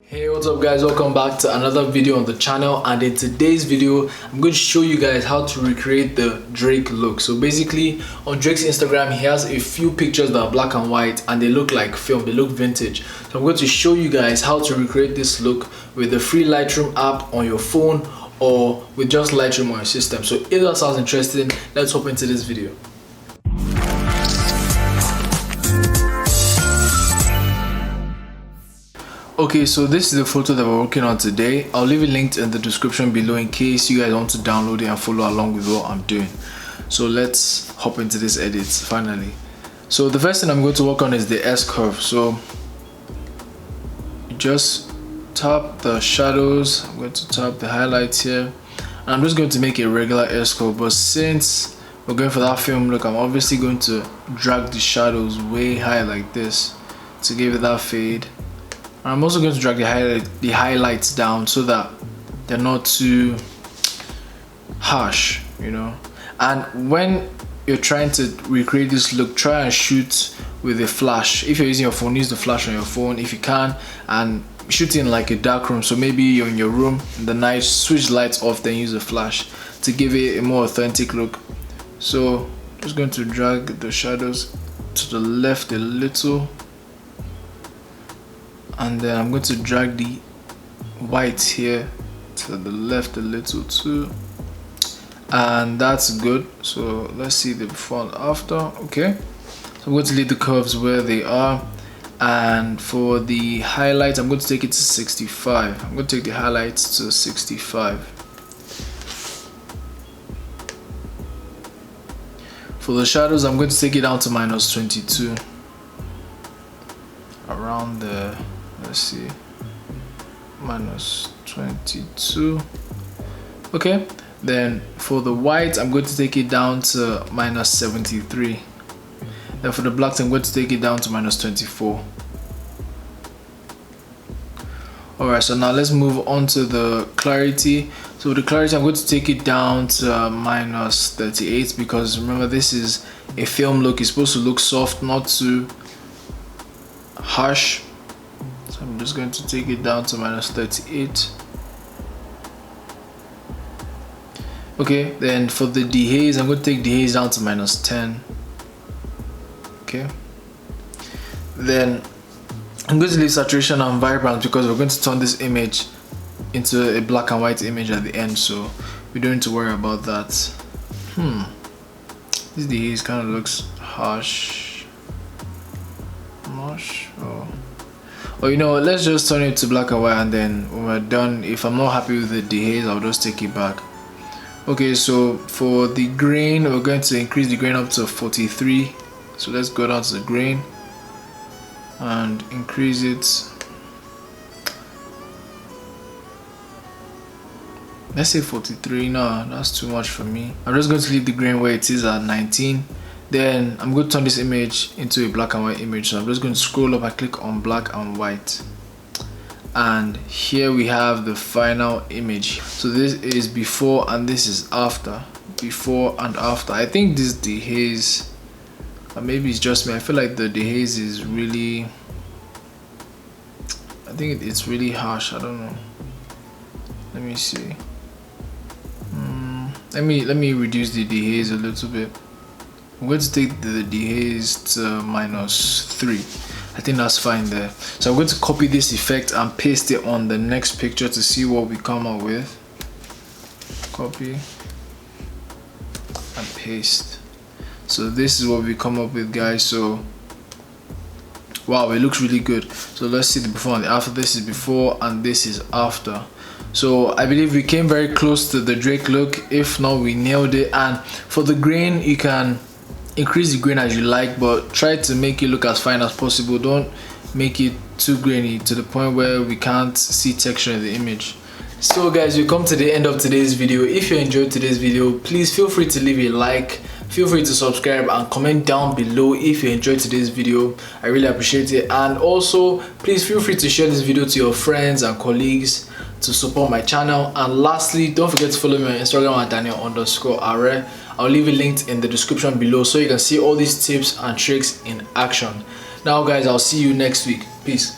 Hey, what's up guys, welcome back to another video on the channel. And in today's video I'm going to show you guys how to recreate the Drake look. So basically on Drake's Instagram he has a few pictures that are black and white and they look like film, they look vintage. So I'm going to show you guys how to recreate this look with the free Lightroom app on your phone or with just Lightroom on your system. So if that sounds interesting, let's hop into this video. Okay, so this is the photo that we're working on today. I'll leave it linked in the description below in case you guys want to download it and follow along with what I'm doing. So let's hop into this edit finally. So the first thing I'm going to work on is the S curve. So you just tap the shadows. I'm going to tap the highlights here. And I'm just going to make a regular S curve, but since we're going for that film look, I'm obviously going to drag the shadows way high like this to give it that fade. I'm also going to drag the highlights down so that they're not too harsh, you know. And when you're trying to recreate this look, try and shoot with a flash. If you're using your phone, use the flash on your phone if you can, and shoot in like a dark room. So maybe you're in your room in the night, switch lights off, then use a flash to give it a more authentic look. So just going to drag the shadows to the left a little, and then I'm going to drag the white here to the left a little too, and that's good. So let's see the before and after. Okay, so I'm going to leave the curves where they are, and for the highlights I'm going to take it to 65. I'm going to take the highlights to 65. For the shadows I'm going to take it down to -22, around the, let's see, -22. Okay, then for the white I'm going to take it down to -73. Then for the blacks I'm going to take it down to -24. Alright, so now let's move on to the clarity. So with the clarity I'm going to take it down to -38, because remember this is a film look. It's supposed to look soft, not too harsh. So I'm just going to take it down to -38. Okay, then for the dehaze I'm going to take dehaze down to -10. Okay, then I'm going to leave saturation and vibrance because we're going to turn this image into a black and white image at the end, so we don't need to worry about that. This dehaze kind of looks harsh. I'm not sure. Or you know, let's just turn it to black and white, and then when we're done, if I'm not happy with the dehaze, I'll just take it back. Okay, so for the grain we're going to increase the grain up to 43. So let's go down to the grain and increase it. Let's say 43. No, that's too much for me. I'm just going to leave the grain where it is at 19. Then I'm going to turn this image into a black and white image. So I'm just going to scroll up and click on black and white. And here we have the final image. So this is before and this is after. Before and after. I think this dehaze, maybe it's just me, I feel like the dehaze is really, I think it's really harsh. I don't know. Let me see. Let me reduce the dehaze a little bit. I'm going to take the dehaze to -3. I think that's fine there. So I'm going to copy this effect and paste it on the next picture to see what we come up with. Copy and paste. So this is what we come up with, guys. So wow, it looks really good. So let's see the before and the after. This is before and this is after. So I believe we came very close to the Drake look. If not, we nailed it. And for the grain, you can increase the grain as you like, but try to make it look as fine as possible. Don't make it too grainy to the point where we can't see texture in the image. So guys, we come to the end of today's video. If you enjoyed today's video, please feel free to leave a like, feel free to subscribe and comment down below if you enjoyed today's video. I really appreciate it. And also please feel free to share this video to your friends and colleagues to support my channel. And lastly, don't forget to follow me on Instagram at Daniel_Are. I'll leave it linked in the description below so you can see all these tips and tricks in action. Now guys, I'll see you next week. Peace.